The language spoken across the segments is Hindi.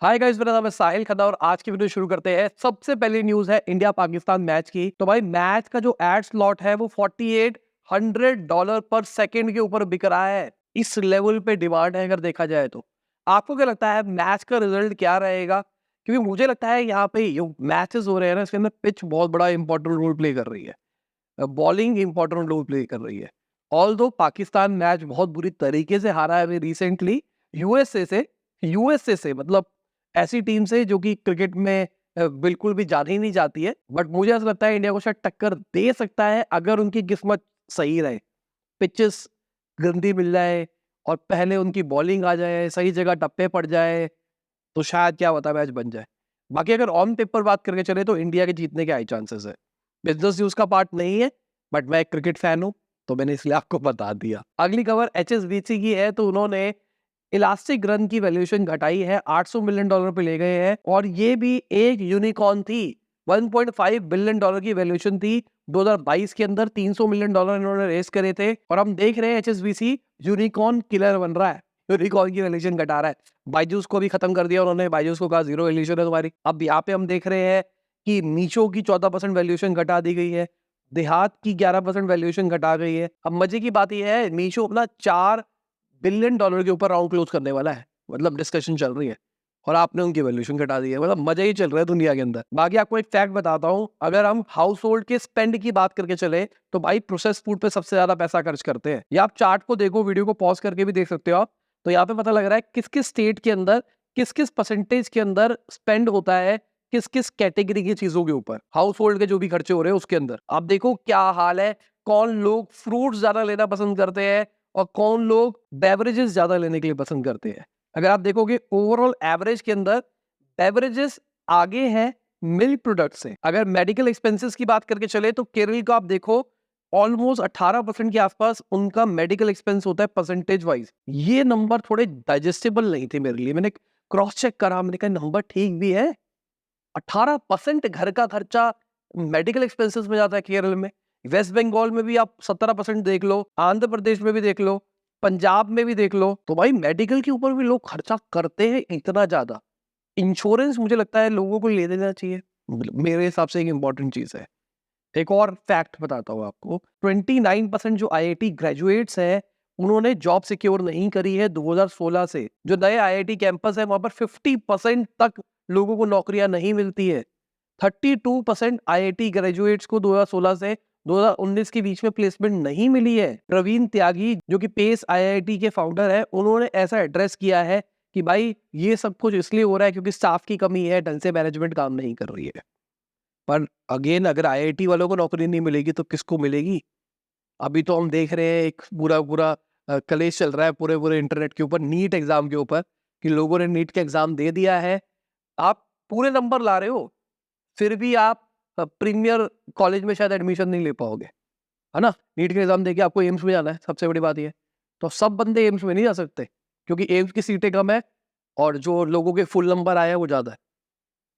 हाय गाइस, मेरा नाम है साहिल खन्ना और आज की वीडियो शुरू करते हैं। सबसे पहली न्यूज है इंडिया पाकिस्तान मैच की। तो भाई मैच का जो एड स्लॉट है वो $4800 पर सेकंड के ऊपर बिक रहा है। इस लेवल पे डिमांड है अगर देखा जाए तो। आपको क्या लगता है मैच का रिजल्ट क्या रहेगा? क्योंकि मुझे लगता है यहाँ पे जो मैचेस हो रहे हैं ना, इसके अंदर पिच बहुत बड़ा इंपॉर्टेंट रोल प्ले कर रही है। बॉलिंग इंपॉर्टेंट रोल प्ले कर रही है। ऑल्दो पाकिस्तान मैच बहुत बुरी तरीके से हारा है अभी रिसेंटली यूएसए से मतलब ऐसी टीम से जो कि क्रिकेट में बिल्कुल भी जानी ही नहीं जाती है। बट मुझे ऐसा लगता है इंडिया को शायद टक्कर दे सकता है अगर उनकी किस्मत सही रहे, पिचेस गंदी मिल जाए और पहले उनकी बॉलिंग आ जाए, सही जगह टप्पे पड़ जाए, तो शायद क्या होता मैच बन जाए। बाकी अगर ऑन पेपर बात करके चले तो इंडिया के जीतने के हाई चांसेस है। बिजनेस न्यूज का पार्ट नहीं है, बट मैं एक क्रिकेट फैन हूं तो मैंने इसलिए आपको बता दिया। अगली खबर एचएसबीसी की है। तो उन्होंने इलास्टिक रन की वैल्यूएशन घटाई है, $800 मिलियन पे ले गए हैं और ये भी एक यूनिकॉर्न थी। $1.5 बिलियन की वैल्यूएशन थी 2022 के अंदर। $300 मिलियन इन्होंने रेस करे थे और हम देख रहे हैं एचएसबीसी यूनिकॉर्न किलर बन रहा है। यूनिकॉर्न की वैल्यूएशन घटा रहा है। बायजूस को भी खत्म कर दिया उन्होंने। बायजूस को कहा जीरो वैल्यूएशन है तुम्हारी। अब यहाँ पे हम देख रहे हैं कि मीशो की 14% वैल्यूएशन घटा दी गई है, देहात की 11% वैल्यूएशन घटा गई है। अब मजे की बात यह है मीशो अपना $4 बिलियन के ऊपर राउंड क्लोज करने वाला है, मतलब डिस्कशन चल रही है और आपने उनकी वैल्यूएशन घटा दी है। मतलब मजा ही चल रहा है दुनिया के अंदर। बाकी आपको एक फैक्ट बताता हूं, अगर हम हाउस होल्ड के स्पेंड की बात करके चले तो भाई प्रोसेस फूड पे सबसे ज्यादा पैसा खर्च करते हैं। या आप चार्ट को देखो, वीडियो को पॉज करके भी देख सकते हो आप। तो यहाँ पे पता लग रहा है किस किस स्टेट के अंदर किस किस परसेंटेज के अंदर स्पेंड होता है किस किस कैटेगरी की चीजों के ऊपर, हाउस होल्ड के जो भी खर्चे हो रहे हैं उसके अंदर। आप देखो क्या हाल है, कौन लोग फ्रूट्स ज्यादा लेना पसंद करते हैं और कौन लोग बेवरेजेस ज्यादा लेने के लिए पसंद करते हैं। अगर आप देखोगे ओवरऑल एवरेज के अंदर बेवरेजेस आगे है मिल्क प्रोडक्ट से। अगर मेडिकल एक्सपेंसेस की बात करके चले तो केरल को आप देखो ऑलमोस्ट 18% के आसपास उनका मेडिकल एक्सपेंस होता है परसेंटेज वाइज। ये नंबर थोड़े डाइजेस्टेबल नहीं थे मेरे लिए। मैंने क्रॉस चेक करा, मैंने कहा नंबर ठीक भी है। 18% घर का खर्चा मेडिकल एक्सपेंसेस में जाता है केरल में। वेस्ट बंगाल में भी आप 17% देख लो, आंध्र प्रदेश में भी देख लो, पंजाब में भी देख लो। तो भाई मेडिकल के ऊपर भी लोग खर्चा करते हैं इतना ज्यादा। इंश्योरेंस मुझे लगता है लोगों को ले लेना चाहिए, मेरे हिसाब से एक इंपॉर्टेंट चीज है। एक और फैक्ट बताता हूँ आपको, 29% जो आईआईटी ग्रेजुएट्स हैं उन्होंने जॉब सिक्योर नहीं करी है 2016 से। जो नए आईआईटी कैंपस है वहां पर 50% तक लोगों को नौकरियां नहीं मिलती है। 32% आईआईटी ग्रेजुएट्स को 2016 से 2019 के बीच में प्लेसमेंट नहीं मिली है। प्रवीण त्यागी जो कि पेस आईआईटी के फाउंडर है, उन्होंने ऐसा एड्रेस किया है कि भाई ये सब कुछ इसलिए हो रहा है क्योंकि स्टाफ की कमी है, ढंग से मैनेजमेंट काम नहीं कर रही है। पर अगेन अगर आईआईटी वालों को नौकरी नहीं मिलेगी तो किसको मिलेगी? अभी तो हम देख रहे हैं एक पूरा पूरा कलेश चल रहा है पूरे पूरे इंटरनेट के ऊपर, नीट एग्जाम के ऊपर, कि लोगों ने नीट का एग्जाम दे दिया है। आप पूरे नंबर ला रहे हो फिर भी आप प्रीमियर कॉलेज में शायद एडमिशन नहीं ले पाओगे, है ना। नीट का एग्जाम देके आपको एम्स में जाना है, सबसे बड़ी बात ये। तो सब बंदे एम्स में नहीं जा सकते क्योंकि एम्स की सीटें कम है और जो लोगों के फुल नंबर आए हैं वो ज्यादा है।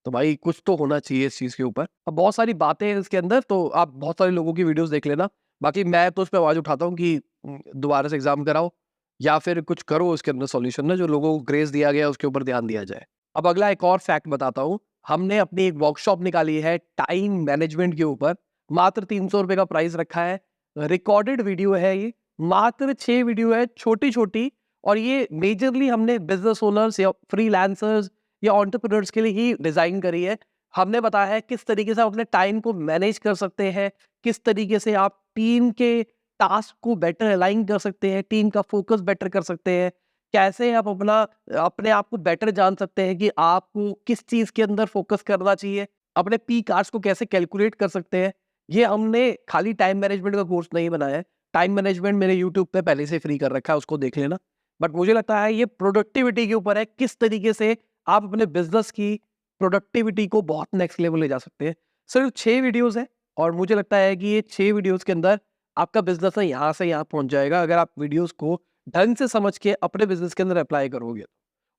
तो भाई कुछ तो होना चाहिए इस चीज के ऊपर। अब बहुत सारी बातें हैं इसके अंदर, तो आप बहुत सारे लोगों की वीडियोस देख लेना। बाकी मैं तो उस पर आवाज उठाता हूँ कि दोबारा से एग्जाम कराओ या फिर कुछ करो उसके अंदर सॉल्यूशन ना, जो लोगों को ग्रेस दिया गया उसके ऊपर ध्यान दिया जाए। अब अगला एक और फैक्ट बताता हूँ, हमने अपनी एक वर्कशॉप निकाली है टाइम मैनेजमेंट के ऊपर। मात्र ₹300 का प्राइस रखा है। रिकॉर्डेड वीडियो है ये, मात्र 6 वीडियो है छोटी छोटी। और ये मेजरली हमने बिजनेस ओनर्स या फ्रीलांसर्स या एंटरप्रेन्योर्स के लिए ही डिजाइन करी है। हमने बताया है किस तरीके से आप अपने टाइम को मैनेज कर सकते हैं, किस तरीके से आप टीम के टास्क को बेटर अलाइन कर सकते हैं, टीम का फोकस बेटर कर सकते हैं, कैसे आप अपने आप को बेटर जान सकते हैं कि आपको किस चीज के अंदर फोकस करना चाहिए, अपने पीक आवर्स को कैसे कैलकुलेट कर सकते हैं। ये हमने खाली टाइम मैनेजमेंट का कोर्स नहीं बनाया है। टाइम मैनेजमेंट मेरे यूट्यूब पे पहले से फ्री कर रखा है, उसको देख लेना। बट मुझे लगता है ये प्रोडक्टिविटी के ऊपर है, किस तरीके से आप अपने बिजनेस की प्रोडक्टिविटी को बहुत नेक्स्ट लेवल ले जा सकते हैं। सिर्फ 6 वीडियोस है और मुझे लगता है कि ये 6 वीडियोस के अंदर आपका बिजनेस है यहाँ से यहाँ पहुंच जाएगा अगर आप वीडियोस को ढंग से समझ के अपने बिजनेस के अंदर अप्लाई करोगे।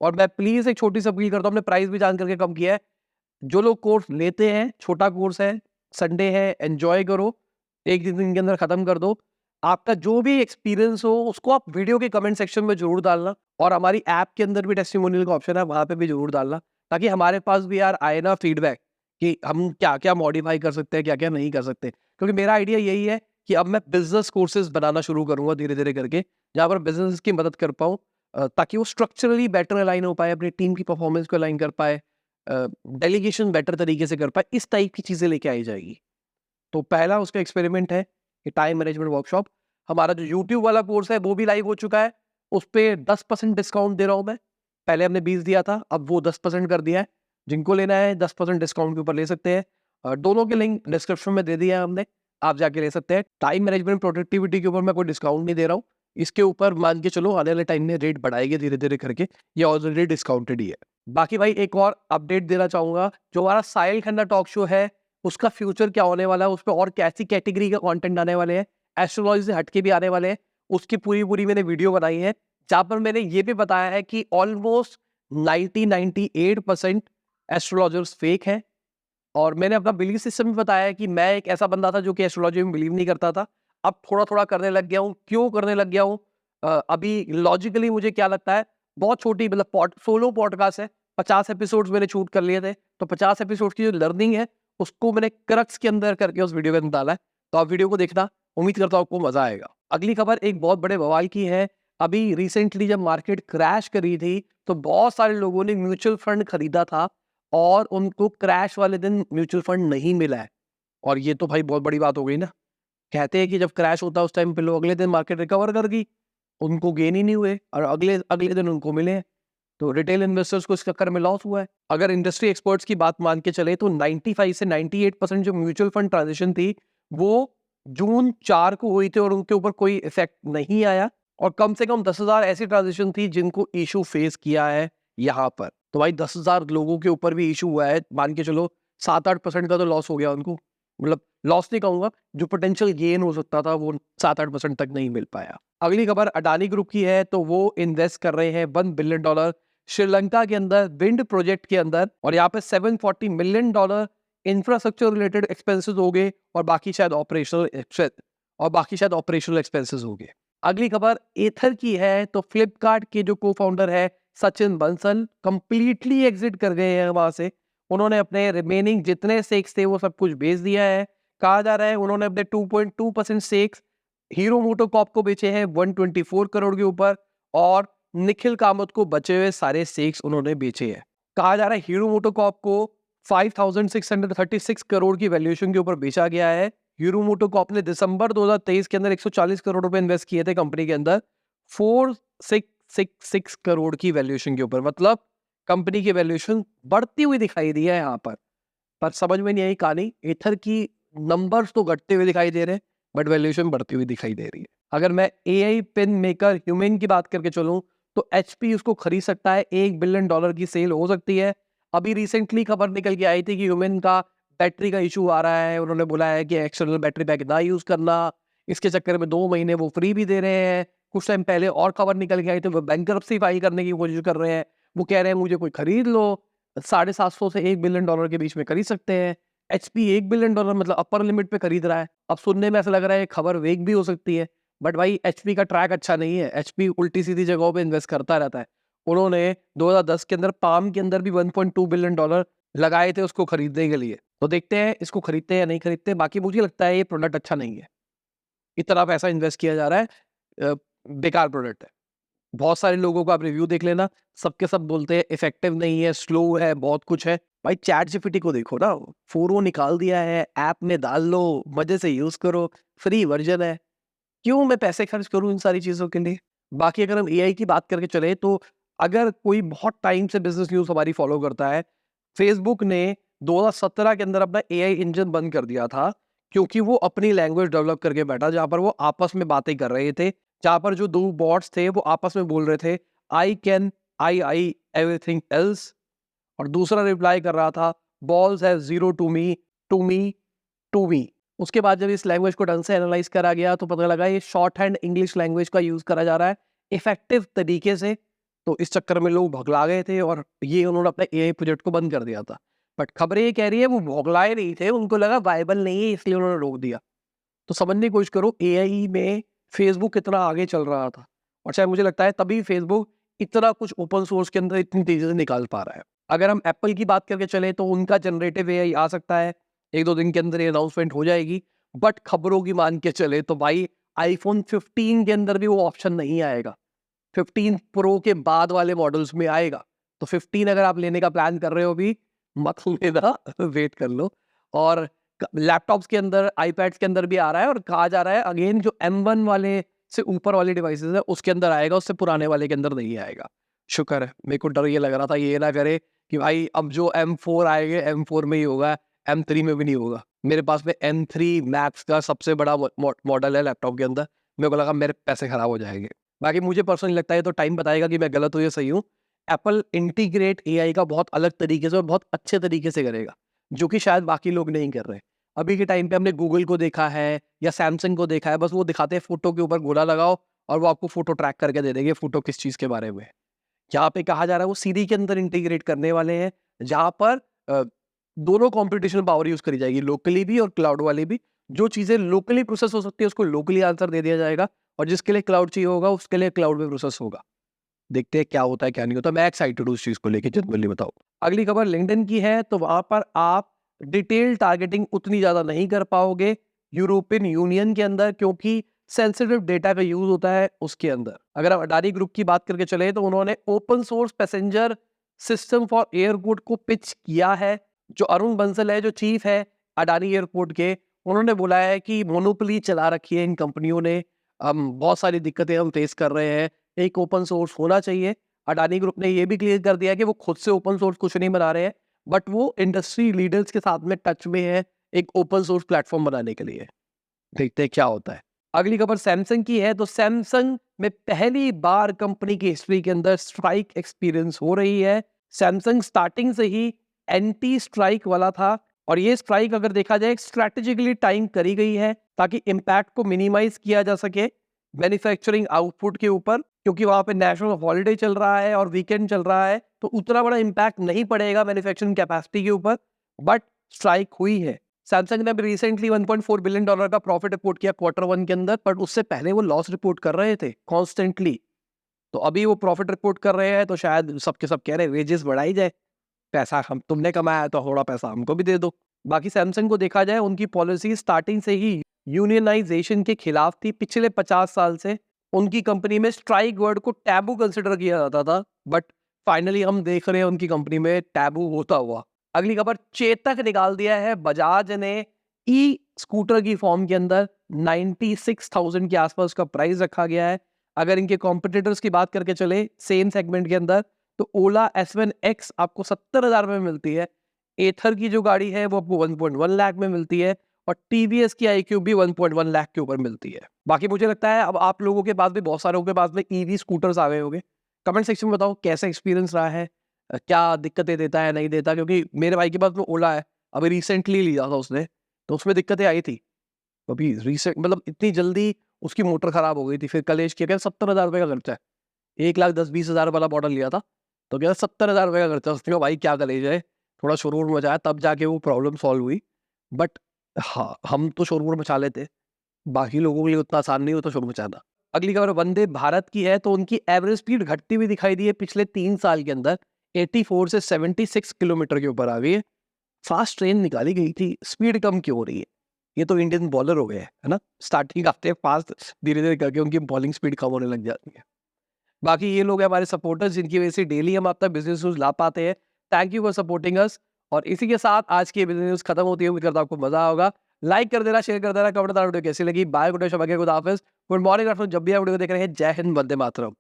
और मैं प्लीज एक छोटी सी अपील करता हूँ, अपने प्राइस भी जान करके कम किया है। जो लोग कोर्स लेते हैं, छोटा कोर्स है, संडे है, एंजॉय करो, एक दिन के अंदर खत्म कर दो। आपका जो भी एक्सपीरियंस हो उसको आप वीडियो के कमेंट सेक्शन में जरूर डालना और हमारी ऐप के अंदर भी टेस्टिमोनियल का ऑप्शन है, वहां पे भी जरूर डालना। ताकि हमारे पास भी यार आए ना फीडबैक कि हम क्या-क्या मॉडिफाई कर सकते हैं, क्या-क्या नहीं कर सकते। क्योंकि मेरा आइडिया यही है कि अब मैं बिज़नेस कोर्सेज़ बनाना शुरू करूँगा धीरे-धीरे करके, जहाँ पर बिज़नेस की मदद कर पाऊँ, ताकि वो स्ट्रक्चरली बेटर अलाइन हो पाए, अपनी टीम की परफॉर्मेंस को अलाइन कर पाए, डेलीगेशन बेटर तरीके से कर पाए, इस टाइप की चीज़ें लेके आई जाएगी। तो पहला उसका एक्सपेरिमेंट है कि टाइम मैनेजमेंट वर्कशॉप। हमारा जो यूट्यूब वाला कोर्स है वो भी लाइव हो चुका है। उस पे 10% डिस्काउंट दे रहा हूँ मैं। पहले हमने 20 दिया था, अब वो 10% कर दिया है। जिनको लेना है 10% डिस्काउंट के ऊपर ले सकते हैं। दोनों के लिंक डिस्क्रिप्शन में दे दिया है हमने, आप जाके ले सकते हैं। टाइम मैनेजमेंट प्रोडक्टिविटी के ऊपर मैं कोई डिस्काउंट नहीं दे रहा हूँ। इसके ऊपर मान के चलो आने वाले टाइम में रेट बढ़ाएँगे धीरे-धीरे करके, ये ऑलरेडी डिस्काउंटेड ही है। बाकी भाई एक और अपडेट देना चाहूँगा, जो हमारा साहिल खन्ना टॉक शो है, उसका फ्यूचर क्या होने वाला है, उसपे और कैसी कैटेगरी का कंटेंट आने वाले हैं, एस्ट्रोलॉजी से हट के भी आने वाले हैं, उसकी पूरी-पूरी मैंने वीडियो बनाई है, जहाँ पर मैंने ये भी बताया है कि ऑलमोस्ट 98% एस्ट्रोलॉजर्स फेक हैं। और मैंने अपना बिलीफ सिस्टम भी बताया है कि मैं एक ऐसा बंदा था जो कि एस्ट्रोलॉजी में बिलीव नहीं करता था। अब थोड़ा-थोड़ा करने लग गया हूँ। क्यों करने लग गया हूँ? अभी लॉजिकली मुझे क्या लगता है, बहुत छोटी मतलब सोलो पॉडकास्ट है, 50 एपिसोड्स मैंने शूट कर लिए थे, तो 50 एपिसोड्स की जो लर्निंग है, उसको मैंने क्रक्स के अंदर करके उस वीडियो के अंदर डाला है। तो आप वीडियो को देखना, उम्मीद करता हूँ आपको मज़ा आएगा। अगली खबर एक बहुत बड़े बवाल की है। अभी रिसेंटली जब मार्केट क्रैश करी थी, तो बहुत सारे लोगों ने म्यूचुअल फंड खरीदा था और उनको क्रैश वाले दिन म्यूचुअल फंड नहीं मिला है। और ये तो भाई बहुत बड़ी बात हो गई ना। कहते हैं कि जब क्रैश होता है उस टाइम पे लोग अगले दिन मार्केट रिकवर कर गई, उनको गेन ही नहीं हुए और अगले अगले दिन उनको मिले हैं। तो रिटेल इन्वेस्टर्स को इस चक्कर में लॉस हुआ है। अगर इंडस्ट्री एक्सपर्ट्स की बात मान के चले तो 95 से 98% जो म्यूचुअल फंड ट्रांज़ैक्शन थी, वो जून 4 को हुई थी और उनके ऊपर कोई इफ़ेक्ट नहीं आया। और कम से कम 10,000 ऐसी ट्रांज़ैक्शन थी जिनको इश्यू फेस किया है यहाँ पर। तो भाई 10,000 लोगों के ऊपर भी इश्यू हुआ है, मान के चलो 7-8% का तो लॉस हो गया उनको। मतलब लॉस नहीं कहूँगा, जो पोटेंशियल गेन हो सकता था वो 7-8% तक नहीं मिल पाया। अगली खबर अडानी ग्रुप की है, तो वो इन्वेस्ट कर रहे हैं $1 बिलियन श्रीलंका के अंदर विंड प्रोजेक्ट के अंदर, और यहाँ पे $740 मिलियन इंफ्रास्ट्रक्चर रिलेटेड एक्सपेंसेस हो गए और बाकी शायद ऑपरेशनल एक्सपेंसेस हो गए। अगली खबर एथर की है, तो फ्लिपकार्ट के जो को-फाउंडर है सचिन बंसल कंप्लीटली एग्जिट कर गए हैं वहां से। उन्होंने अपने रिमेनिंग जितने स्टेक्स थे वो सब कुछ बेच दिया है। कहा जा रहा है उन्होंने अपने 2.2% स्टेक्स हीरो मोटोकॉर्प को बेचे हैं 124 करोड़ के ऊपर, और निखिल कामत को बचे हुए सारे स्टेक्स उन्होंने बेचे हैं। कहा जा रहा है हीरो मोटोकॉर्प को 5,636 करोड़ की वैल्यूएशन के ऊपर बेचा गया है। हीरो मोटोकॉर्प ने दिसंबर 2023 के अंदर 140 करोड़ रुपए इन्वेस्ट किए थे कंपनी के अंदर 4,666 करोड़ की वैल्यूएशन के ऊपर। मतलब कंपनी की वैल्यूएशन बढ़ती हुई दिखाई दी है यहाँ पर समझ में नहीं आई कहानी। एथर की नंबर्स तो घटते हुए दिखाई दे रहे हैं, बट वैल्यूएशन बढ़ती हुई दिखाई दे रही है। अगर मैं एआई पेन मेकर ह्यूमन की बात करके चलूं, तो एचपी उसको खरीद सकता है, $1 बिलियन की सेल हो सकती है। अभी रिसेंटली खबर निकल के आई थी कि ह्यूमन का बैटरी का इशू आ रहा है। उन्होंने बोला है कि एक्सटर्नल बैटरी पैक ना यूज करना, इसके चक्कर में 2 महीने वो फ्री भी दे रहे हैं। कुछ टाइम पहले और खबर निकल के आई थी, वो बैंकरप्सी फाइल करने की कोशिश कर रहे हैं। वो कह रहे हैं मुझे कोई खरीद लो, 750 से $1 बिलियन के बीच में खरीद सकते हैं। एचपी $1 बिलियन मतलब अपर लिमिट पे खरीद रहा है। अब सुनने में ऐसा लग रहा है खबर वेक भी हो सकती है, बट भाई एचपी का ट्रैक अच्छा नहीं है। एचपी उल्टी सीधी जगहों पे इन्वेस्ट करता रहता है। उन्होंने 2010 के अंदर पाम के अंदर भी $1.2 बिलियन लगाए थे उसको खरीदने के लिए। तो देखते हैं इसको खरीदते हैं या नहीं खरीदते। बाकी मुझे लगता है ये प्रोडक्ट अच्छा नहीं है। इतना पैसा इन्वेस्ट किया जा रहा है, बेकार प्रोडक्ट है। बहुत सारे लोगों को आप रिव्यू देख लेना, सबके सब बोलते हैं इफेक्टिव नहीं है, स्लो है, बहुत कुछ है। भाई चैट जीपीटी को देखो ना, 4o निकाल दिया है, ऐप में डाल लो, मजे से यूज करो, फ्री वर्जन है। क्यों मैं पैसे खर्च करूं इन सारी चीजों के लिए। बाकी अगर हम एआई की बात करके चले, तो अगर कोई बहुत टाइम से बिजनेस न्यूज हमारी फॉलो करता है, फेसबुक ने 2017 के अंदर अपना एआई इंजन बंद कर दिया था, क्योंकि वो अपनी लैंग्वेज डेवलप करके बैठा, जहां पर वो आपस में बातें कर रहे थे, जहां पर जो 2 बॉट्स थे वो आपस में बोल रहे थे I can I everything else, और दूसरा रिप्लाई कर रहा था balls have zero to me to me to me. उसके बाद जब इस लैंग्वेज को ढंग से एनालाइज करा गया, तो पता लगा ये शॉर्ट हैंड इंग्लिश लैंग्वेज का यूज करा जा रहा है इफेक्टिव तरीके से। तो इस चक्कर में लोग भगला गए थे और ये उन्होंने अपने एआई प्रोजेक्ट को बंद कर दिया था। बट खबरें ये कह रही है वो भगलाए नहीं थे, उनको लगा वायबल नहीं है इसलिए उन्होंने रोक दिया। तो समझने की कोशिश करो एआई में फेसबुक कितना आगे चल रहा था, और शायद मुझे लगता है तभी फेसबुक इतना कुछ ओपन सोर्स के अंदर इतनी तेजी से निकाल पा रहा है। अगर हम एप्पल की बात करके चले तो उनका जनरेटिव एआई आ सकता है, 1-2 दिन के अंदर ये अनाउंसमेंट हो जाएगी। बट खबरों की मान के चले तो भाई आईफोन 15 के अंदर भी वो ऑप्शन नहीं आएगा। 15 प्रो के बाद वाले मॉडल्स में आएगा। तो 15 अगर आप लेने का प्लान कर रहे हो भी मत लेना, वेट कर लो। और लैपटॉप्स के अंदर, आईपैड्स के अंदर भी आ रहा है और कहा जा रहा है अगेन जो M1 वाले से ऊपर वाले डिवाइसेस है उसके अंदर आएगा, उससे पुराने वाले के अंदर नहीं आएगा। शुक्र है, मेरे को डर ये लग रहा था ये ना करे कि भाई अब जो M4 आएंगे M4 में ही होगा, M3 में भी नहीं होगा। मेरे पास में M3 मैक्स का सबसे बड़ा मॉडल है लैपटॉप के अंदर, मेरे को लगा मेरे पैसे खराब हो जाएंगे। बाकी मुझे पर्सनली लगता है तो टाइम बताएगा कि मैं गलत हूँ या सही हूँ। एप्पल इंटीग्रेट एआई का बहुत अलग तरीके से और बहुत अच्छे तरीके से करेगा, जो कि शायद बाकी लोग नहीं कर रहे। अभी के टाइम पे हमने गूगल को देखा है या सैमसंग को देखा है, बस वो दिखाते हैं फोटो के ऊपर गोला लगाओ और वो आपको फोटो ट्रैक करके दे देंगे फोटो किस चीज़ के बारे में। यहाँ पे कहा जा रहा है वो सीरी के अंदर इंटीग्रेट करने वाले हैं, जहाँ पर दोनों कंप्यूटेशनल पावर यूज करी जाएगी, लोकली भी और क्लाउड वाली भी। जो चीज़ें लोकली प्रोसेस हो सकती है उसको लोकली आंसर दे दिया जाएगा, और जिसके लिए क्लाउड चाहिए होगा उसके लिए क्लाउड में प्रोसेस होगा। देखते हैं क्या होता है क्या नहीं होता। मैं एक्साइटेड हूँ उस चीज़ को लेके, जनरली बताऊँ। अगली खबर लिंक्डइन की है, तो वहाँ पर आप डिटेल टारगेटिंग उतनी ज़्यादा नहीं कर पाओगे यूरोपियन यूनियन के अंदर, क्योंकि सेंसिटिव डेटा का यूज होता है उसके अंदर। अगर हम अडानी ग्रुप की बात करके चले तो उन्होंने open source passenger system for airport को पिच किया है। जो अरुण बंसल है, जो चीफ है अडानी एयरपोर्ट के, उन्होंने बोला है कि मोनोपोली चला रखी है इन कंपनियों ने, हम बहुत सारी दिक्कतें हम फेस कर रहे हैं, एक ओपन सोर्स होना चाहिए। अडानी ग्रुप ने ये भी क्लियर कर दिया कि वो खुद से ओपन सोर्स कुछ नहीं बना रहे हैं, बट वो इंडस्ट्री लीडर्स के साथ में टच में है एक ओपन सोर्स प्लेटफॉर्म बनाने के लिए। देखते हैं क्या होता है। अगली खबर सैमसंग की है, तो सैमसंग में पहली बार कंपनी की हिस्ट्री के अंदर स्ट्राइक एक्सपीरियंस हो रही है। सैमसंग स्टार्टिंग से ही एंटी स्ट्राइक वाला था, और ये स्ट्राइक अगर देखा जाए स्ट्रैटेजिकली टाइम करी गई है ताकि इम्पैक्ट को मिनिमाइज किया जा सके मैन्युफैक्चरिंग आउटपुट के ऊपर, क्योंकि वहां पे नेशनल हॉलिडे चल रहा है और वीकेंड चल रहा है, तो उतना बड़ा इम्पैक्ट नहीं पड़ेगा मैन्युफैक्चरिंग कैपेसिटी के ऊपर। बट स्ट्राइक हुई है। सैमसंग ने अभी रिसेंटली $1.4 बिलियन का प्रॉफिट रिपोर्ट किया Q1 के अंदर, पर उससे पहले वो लॉस रिपोर्ट कर रहे थे कॉन्स्टेंटली। तो अभी वो प्रॉफिट रिपोर्ट कर रहे हैं, तो शायद सबके सब कह रहे हैं वेजेस बढ़ाई जाए, पैसा हम तुमने कमाया तो थोड़ा पैसा हमको भी दे दो। बाकी सैमसंग को देखा जाए उनकी पॉलिसी स्टार्टिंग से ही यूनियनाइजेशन के खिलाफ थी। पिछले 50 साल से उनकी कंपनी में स्ट्राइक वर्ड को टैबू कंसिडर किया जाता था, बट फाइनली हम देख रहे हैं उनकी कंपनी में टैबू होता हुआ। अगली खबर, चेतक निकाल दिया है बजाज ने ई स्कूटर की फॉर्म के अंदर 96,000 के आसपास का प्राइस रखा गया है। अगर इनके कॉम्पिटिटर्स की बात करके चले सेम सेगमेंट के अंदर, तो ओला S1X आपको 70,000 में मिलती है, एथर की जो गाड़ी है वो आपको 1.1 लाख में मिलती है, और टीवीएस की iQube भी 1.1 लाख के ऊपर मिलती है। बाकी मुझे लगता है अब आप लोगों के पास भी, बहुत सारे लोगों के पास में ईवी स्कूटर्स आ गए होंगे। कमेंट सेक्शन में बताओ कैसा एक्सपीरियंस रहा है, क्या दिक्कतें देता है नहीं देता, क्योंकि मेरे भाई के पास में ओला है, अभी रिसेंटली लिया था उसने, तो उसमें दिक्कतें आई थी। अभी रिसेंट मतलब इतनी जल्दी उसकी मोटर खराब हो गई थी, फिर कलेश किया, क्या 70,000 रुपये का खर्चा है। 1,10,20,000 वाला मॉडल लिया था, तो क्या 70,000 रुपये का खर्चा। उसने कहा भाई क्या कलेश है, थोड़ा शोरूम मचाया तब जाके वो प्रॉब्लम सॉल्व हुई। बट हाँ, हम तो शोरूम मचा लेते, बाकी लोगों के लिए उतना आसान नहीं होता शोरूम मचाना। अगली खबर वंदे भारत की है, तो उनकी एवरेज स्पीड घटती हुई दिखाई दी है पिछले 3 साल के अंदर, 84 से 76 किलोमीटर के ऊपर आ गई है। फास्ट ट्रेन निकाली गई थी, स्पीड कम क्यों हो रही है? ये तो इंडियन बॉलर हो गए है ना, स्टार्टिंग आते फास्ट, धीरे धीरे करके उनकी बॉलिंग स्पीड कम होने लग जाती है। बाकी ये लोग हैं हमारे सपोर्टर्स, जिनकी वजह से डेली हम आपका बिजनेस न्यूज ला पाते हैं। Thank you for supporting us. और इसी के साथ आज की बिजनेस न्यूज खत्म होती है। उम्मीद करता हूं आपको मजा होगा। लाइक कर देना, शेयर कर देना, कमेंट वीडियो कैसी लगी। बाय, गुड डे, शबा के, गुड हाफिज, गुड मॉर्निंग, आफ्टरनून, जब भी आप वीडियो देख रहे हैं। जय हिंद, वंदे मातरम।